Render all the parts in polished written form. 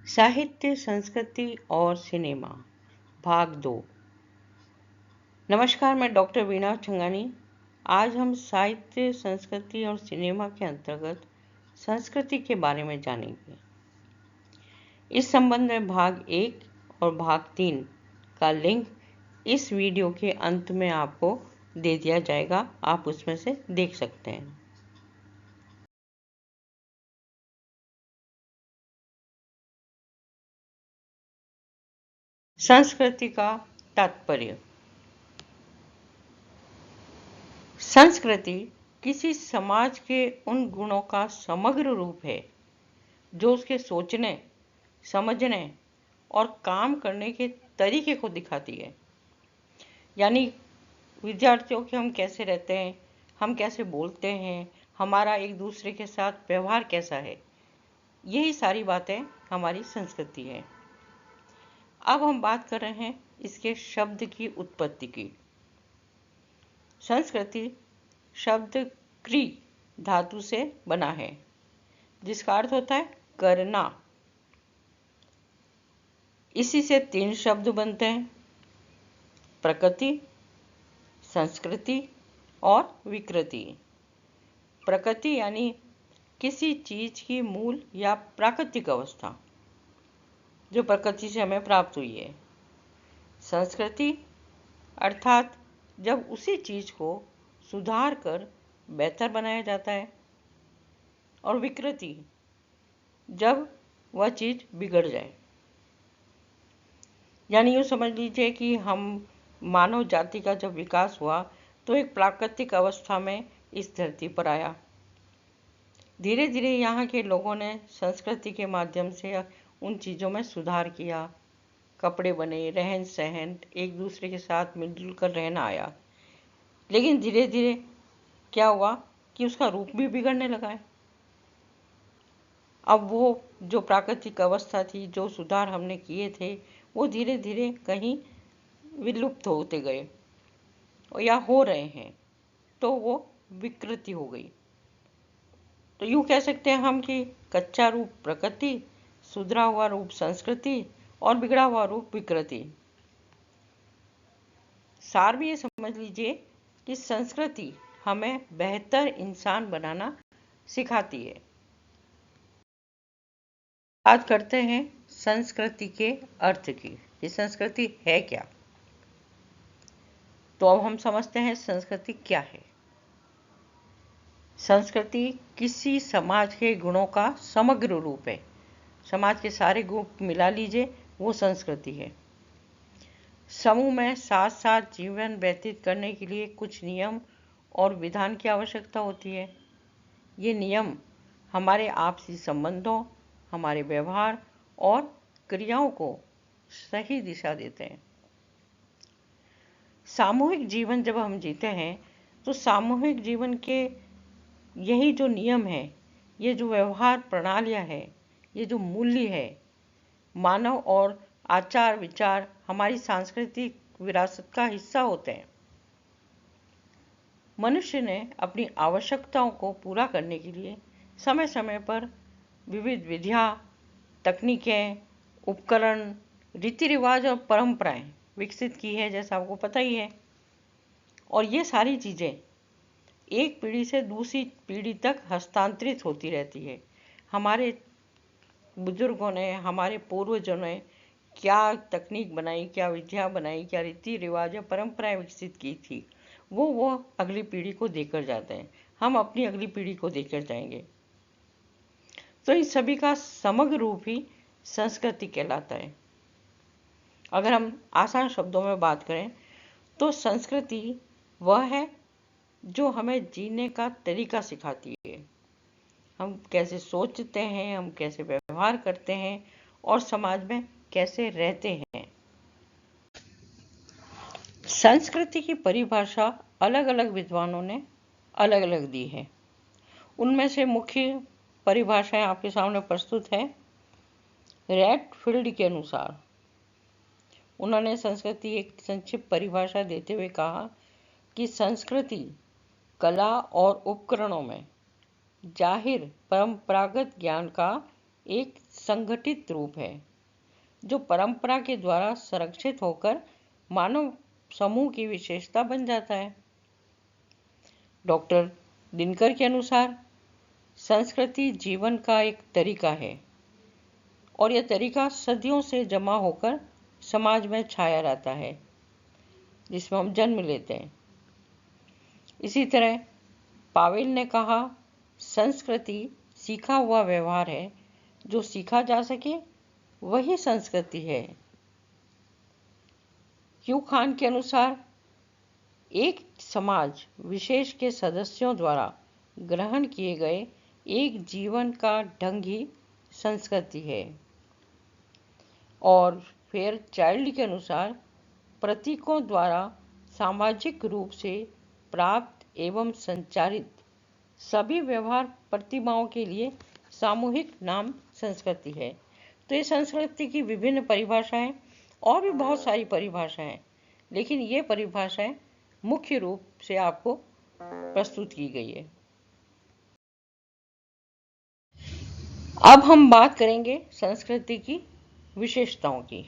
साहित्य, संस्कृति और सिनेमा, भाग 2। नमस्कार, मैं डॉक्टर वीणा छंगानी। आज हम साहित्य, संस्कृति और सिनेमा के अंतर्गत संस्कृति के बारे में जानेंगे। इस संबंध में भाग 1 और भाग 3 का लिंक इस वीडियो के अंत में आपको दे दिया जाएगा, आप उसमें से देख सकते हैं। संस्कृति का तात्पर्य। संस्कृति किसी समाज के उन गुणों का समग्र रूप है जो उसके सोचने, समझने और काम करने के तरीके को दिखाती है। यानी विद्यार्थियों के हम कैसे रहते हैं, हम कैसे बोलते हैं, हमारा एक दूसरे के साथ व्यवहार कैसा है, यही सारी बातें हमारी संस्कृति है। अब हम बात कर रहे हैं इसके शब्द की उत्पत्ति की। संस्कृति शब्द क्री धातु से बना है, जिसका अर्थ होता है करना। इसी से 3 शब्द बनते हैं: प्रकृति, संस्कृति और विकृति। प्रकृति यानी किसी चीज की मूल या प्राकृतिक अवस्था जो प्रकृति से हमें प्राप्त हुई है। संस्कृति अर्थात जब उसी चीज को सुधार कर बेहतर बनाया जाता है। और विकृति जब वह चीज बिगड़ जाए। यानी यूँ समझ लीजिए कि हम मानव जाति का जब विकास हुआ तो एक प्राकृतिक अवस्था में इस धरती पर आया। धीरे धीरे यहाँ के लोगों ने संस्कृति के माध्यम से उन चीज़ों में सुधार किया। कपड़े बने, रहन सहन, एक दूसरे के साथ मिलजुल कर रहना आया। लेकिन धीरे धीरे क्या हुआ कि उसका रूप भी बिगड़ने लगा है। अब वो जो प्राकृतिक अवस्था थी, जो सुधार हमने किए थे, वो धीरे धीरे कहीं विलुप्त होते गए या हो रहे हैं, तो वो विकृति हो गई। तो यूँ कह सकते हैं हम कि कच्चा रूप प्रकृति, सुधरा हुआ रूप संस्कृति और बिगड़ा हुआ रूप विकृति। सार भी ये समझ लीजिए कि संस्कृति हमें बेहतर इंसान बनाना सिखाती है। बात करते हैं संस्कृति के अर्थ की। ये संस्कृति है क्या? तो अब हम समझते हैं संस्कृति क्या है। संस्कृति किसी समाज के गुणों का समग्र रूप है। समाज के सारे गुण मिला लीजिए, वो संस्कृति है। समूह में साथ साथ जीवन व्यतीत करने के लिए कुछ नियम और विधान की आवश्यकता होती है। ये नियम हमारे आपसी संबंधों, हमारे व्यवहार और क्रियाओं को सही दिशा देते हैं। सामूहिक जीवन जब हम जीते हैं तो सामूहिक जीवन के यही जो नियम है, ये जो व्यवहार प्रणालियां है, ये जो मूल्य है, मानव और आचार विचार हमारी सांस्कृतिक विरासत का हिस्सा होते हैं। मनुष्य ने अपनी आवश्यकताओं को पूरा करने के लिए समय समय पर विविध विधियां, तकनीकें, उपकरण, रीति रिवाज और परंपराएं विकसित की है, जैसा आपको पता ही है। और ये सारी चीज़ें एक पीढ़ी से दूसरी पीढ़ी तक हस्तांतरित होती रहती है। हमारे बुजुर्गों ने, हमारे पूर्वजों ने क्या तकनीक बनाई, क्या विद्या बनाई, क्या रीति रिवाज या परंपराएं विकसित की थी, वो अगली पीढ़ी को देकर जाते हैं। हम अपनी अगली पीढ़ी को देकर जाएंगे। तो इन सभी का समग्र रूप ही संस्कृति कहलाता है। अगर हम आसान शब्दों में बात करें तो संस्कृति वह है जो हमें जीने का तरीका सिखाती है। हम कैसे सोचते हैं, हम कैसे व्यवहार करते हैं और समाज में कैसे रहते हैं। संस्कृति की परिभाषा अलग अलग विद्वानों ने अलग अलग दी है। उनमें से मुख्य परिभाषाएं आपके सामने प्रस्तुत है। रैटफील्ड के अनुसार उन्होंने संस्कृति एक संक्षिप्त परिभाषा देते हुए कहा कि संस्कृति कला और उपकरणों में जाहिर परंपरागत ज्ञान का एक संगठित रूप है जो परंपरा के द्वारा संरक्षित होकर मानव समूह की विशेषता बन जाता है। डॉक्टर दिनकर के अनुसार संस्कृति जीवन का एक तरीका है और यह तरीका सदियों से जमा होकर समाज में छाया रहता है जिसमें हम जन्म लेते हैं। इसी तरह पावेल ने कहा, संस्कृति सीखा हुआ व्यवहार है, जो सीखा जा सके वही संस्कृति है। क्यू खान के अनुसार एक समाज विशेष के सदस्यों द्वारा ग्रहण किए गए एक जीवन का ढंग ही संस्कृति है। और फेयर चाइल्ड के अनुसार प्रतीकों द्वारा सामाजिक रूप से प्राप्त एवं संचारित सभी व्यवहार प्रतिमाओं के लिए सामूहिक नाम संस्कृति है। तो ये संस्कृति की विभिन्न परिभाषाएं और भी बहुत सारी परिभाषाएं हैं, लेकिन ये परिभाषाएं मुख्य रूप से आपको प्रस्तुत की गई है। अब हम बात करेंगे संस्कृति की विशेषताओं की।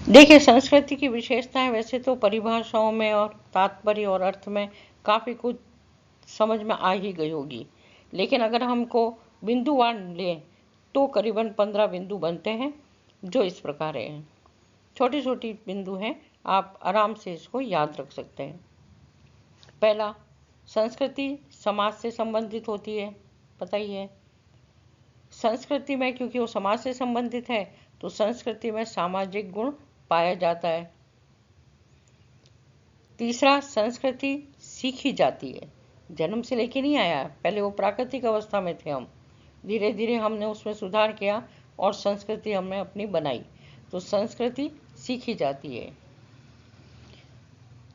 देखिए, संस्कृति की विशेषताएं वैसे तो परिभाषाओं में और तात्पर्य और अर्थ में काफ़ी कुछ समझ में आ ही गई होगी, लेकिन अगर हमको बिंदुवार लें तो करीबन 15 बिंदु बनते हैं, जो इस प्रकार हैं। छोटी छोटी बिंदु हैं, आप आराम से इसको याद रख सकते हैं। पहला, संस्कृति समाज से संबंधित होती है, पता ही है। संस्कृति में क्योंकि वो समाज से संबंधित है तो संस्कृति में सामाजिक गुण पाया जाता है। तीसरा, संस्कृति सीखी जाती है, जन्म से लेके नहीं आया। पहले वो प्राकृतिक अवस्था में थे हम, धीरे धीरे हमने उसमें सुधार किया और संस्कृति हमने अपनी बनाई, तो संस्कृति सीखी जाती है।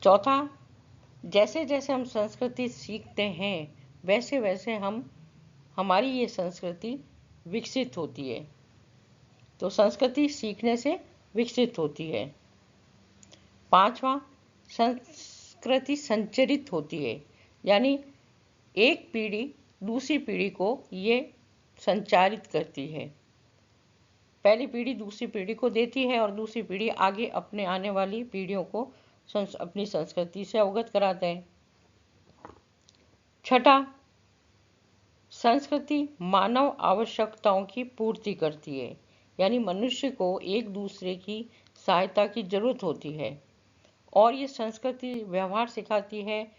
चौथा, जैसे जैसे हम संस्कृति सीखते हैं वैसे वैसे हमारी ये संस्कृति विकसित होती है, तो संस्कृति सीखने से विकसित होती है। पांचवा, संस्कृति संचरित होती है, यानी एक पीढ़ी दूसरी पीढ़ी को ये संचारित करती है। पहली पीढ़ी दूसरी पीढ़ी को देती है और दूसरी पीढ़ी आगे अपने आने वाली पीढ़ियों को अपनी संस्कृति से अवगत कराते हैं। छठा, संस्कृति मानव आवश्यकताओं की पूर्ति करती है, यानी मनुष्य को एक दूसरे की सहायता की जरूरत होती है और ये संस्कृति व्यवहार सिखाती है,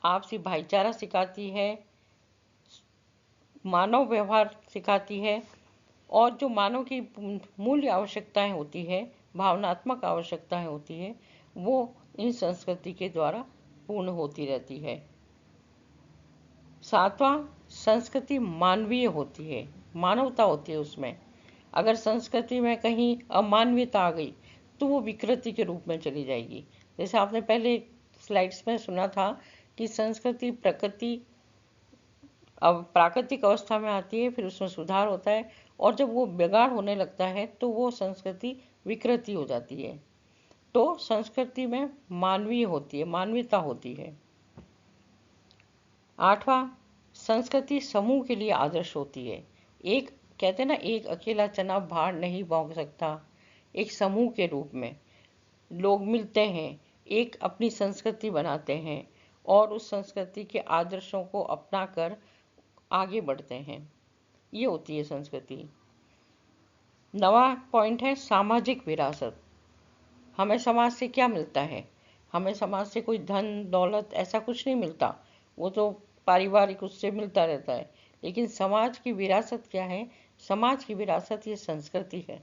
आपसी भाईचारा सिखाती है, मानव व्यवहार सिखाती है और जो मानव की मूल्य आवश्यकताएं होती है, भावनात्मक आवश्यकताएं होती है, वो इन संस्कृति के द्वारा पूर्ण होती रहती है। सातवां, संस्कृति मानवीय होती है, मानवता होती है उसमें। अगर संस्कृति में कहीं अमानवीयता आ गई तो वो विकृति के रूप में चली जाएगी। जैसे आपने पहले स्लाइड्स में सुना था कि संस्कृति प्राकृतिक अवस्था में आती है, फिर उसमें सुधार होता है और जब वो बिगाड़ होने लगता है तो वो संस्कृति विकृति हो जाती है। तो संस्कृति में मानवीय होती है, मानवीयता होती है। आठवां, संस्कृति समूह के लिए आदर्श होती है। एक कहते हैं ना, एक अकेला चना भार नहीं भोंक सकता। एक समूह के रूप में लोग मिलते हैं, एक अपनी संस्कृति बनाते हैं और उस संस्कृति के आदर्शों को अपनाकर आगे बढ़ते हैं, ये होती है संस्कृति। नवा पॉइंट है सामाजिक विरासत। हमें समाज से क्या मिलता है? हमें समाज से कोई धन दौलत ऐसा कुछ नहीं मिलता, वो तो पारिवारिक उससे मिलता रहता है, लेकिन समाज की विरासत क्या है? समाज की विरासत ये संस्कृति है।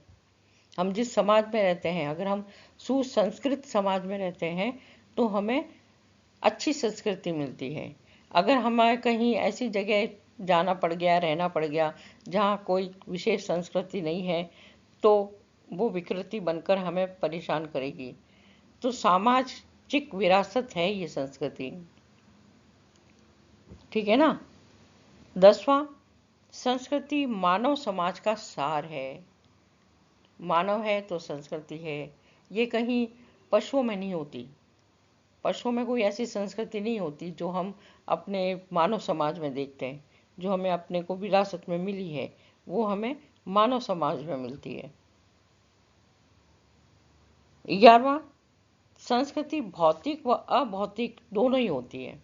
हम जिस समाज में रहते हैं, अगर हम सुसंस्कृत समाज में रहते हैं तो हमें अच्छी संस्कृति मिलती है। अगर हमें कहीं ऐसी जगह जाना पड़ गया, रहना पड़ गया जहाँ कोई विशेष संस्कृति नहीं है, तो वो विकृति बनकर हमें परेशान करेगी। तो सामाजिक विरासत है ये संस्कृति, ठीक है ना। 10वां, संस्कृति मानव समाज का सार है। मानव है तो संस्कृति है, ये कहीं पशुओं में नहीं होती। पशुओं में कोई ऐसी संस्कृति नहीं होती जो हम अपने मानव समाज में देखते हैं। जो हमें अपने को विरासत में मिली है वो हमें मानव समाज में मिलती है। 11वां, संस्कृति भौतिक व अभौतिक दोनों ही होती है।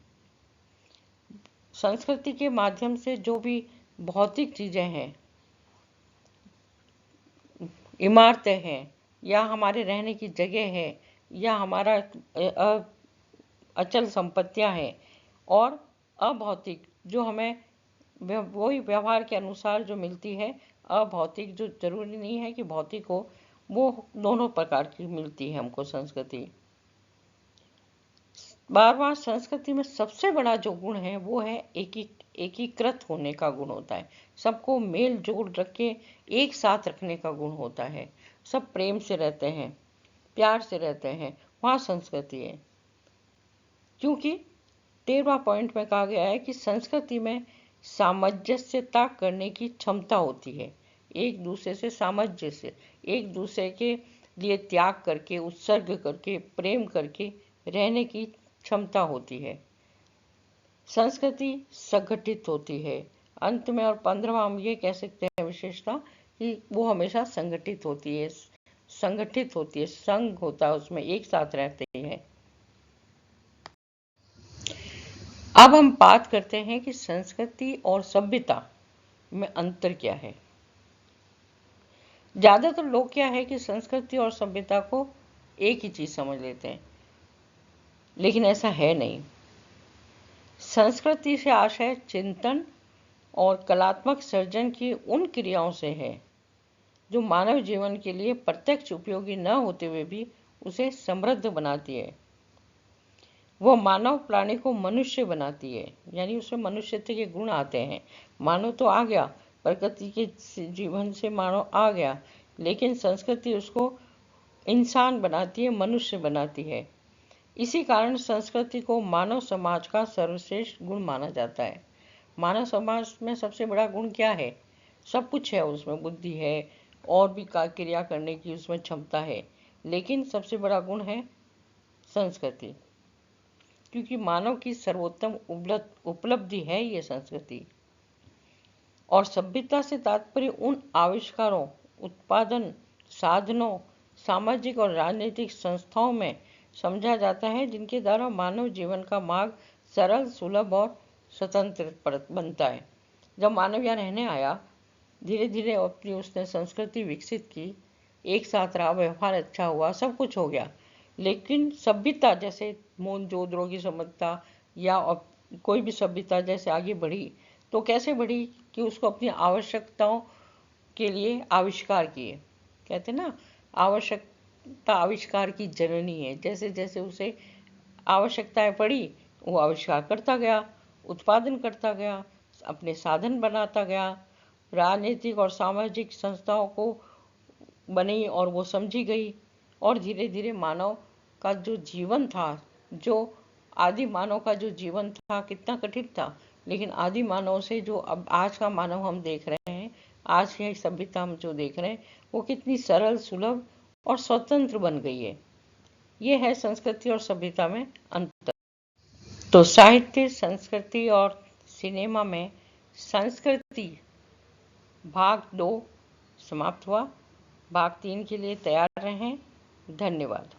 संस्कृति के माध्यम से जो भी भौतिक चीजें हैं, इमारतें हैं, या हमारे रहने की जगह है, या हमारा अचल संपत्तियां हैं, और अभौतिक जो हमें वही व्यवहार के अनुसार जो मिलती है, अभौतिक जो जरूरी नहीं है कि भौतिक हो, वो दोनों प्रकार की मिलती है हमको संस्कृति। 12वां, संस्कृति में सबसे बड़ा जो गुण है वो है एकीकृत होने का गुण होता है। सबको मेल जोड़ रख के एक साथ रखने का गुण होता है। सब प्रेम से रहते हैं, प्यार से रहते हैं, वहाँ संस्कृति है। क्योंकि 13वां पॉइंट में कहा गया है कि संस्कृति में सामंजस्यता करने की क्षमता होती है। एक दूसरे से सामंजस्य, एक दूसरे के लिए त्याग करके, उत्सर्ग करके, प्रेम करके रहने की क्षमता होती है। संस्कृति संगठित होती है। अंत में और 15वां हम ये कह सकते हैं विशेषता कि वो हमेशा संगठित होती है, संगठित होती है, संघ होता है, उसमें एक साथ रहते हैं। अब हम बात करते हैं कि संस्कृति और सभ्यता में अंतर क्या है। ज्यादातर लोग क्या है कि संस्कृति और सभ्यता को एक ही चीज समझ लेते हैं, लेकिन ऐसा है नहीं। संस्कृति से आशय चिंतन और कलात्मक सर्जन की उन क्रियाओं से है जो मानव जीवन के लिए प्रत्यक्ष उपयोगी न होते हुए भी उसे समृद्ध बनाती है। वह मानव प्राणी को मनुष्य बनाती है, यानी उसमें मनुष्यत्व के गुण आते हैं। मानव तो आ गया, प्रकृति के जीवन से मानव आ गया, लेकिन संस्कृति उसको इंसान बनाती है, मनुष्य बनाती है। इसी कारण संस्कृति को मानव समाज का सर्वश्रेष्ठ गुण माना जाता है। मानव समाज में सबसे बड़ा गुण क्या है? सब कुछ है उसमें, बुद्धि है और भी क्रिया करने की उसमें क्षमता है, लेकिन सबसे बड़ा गुण है संस्कृति, क्योंकि मानव की सर्वोत्तम उपलब्धि है ये संस्कृति। और सभ्यता से तात्पर्य उन आविष्कारों, उत्पादन साधनों, सामाजिक और राजनीतिक संस्थाओं में समझा जाता है जिनके द्वारा मानव जीवन का मार्ग सरल, सुलभ और स्वतंत्र बनता है। जब मानव यहाँ रहने आया, धीरे धीरे अपनी उसने संस्कृति विकसित की, एक साथ रहा, व्यवहार अच्छा हुआ, सब कुछ हो गया। लेकिन सभ्यता जैसे मोहनजोदड़ो की सभ्यता या कोई भी सभ्यता जैसे आगे बढ़ी, तो कैसे बढ़ी कि उसको अपनी आवश्यकताओं के लिए आविष्कार किए। कहते ना, आवश्यकता आविष्कार की जननी है। जैसे जैसे उसे आवश्यकताएं पड़ी, वो आविष्कार करता गया, उत्पादन करता गया, अपने साधन बनाता गया, राजनीतिक और सामाजिक संस्थाओं को बनी और वो समझी गई, और धीरे धीरे मानव का जो जीवन था, जो आदि मानव का जो जीवन था, कितना कठिन था, लेकिन आदि मानव से जो अब आज का मानव हम देख रहे हैं, आज की सभ्यता हम जो देख रहे हैं, वो कितनी सरल, सुलभ और स्वतंत्र बन गई है। ये है संस्कृति और सभ्यता में अंतर। तो साहित्य, संस्कृति और सिनेमा में संस्कृति भाग 2 समाप्त हुआ। भाग 3 के लिए तैयार रहें। धन्यवाद।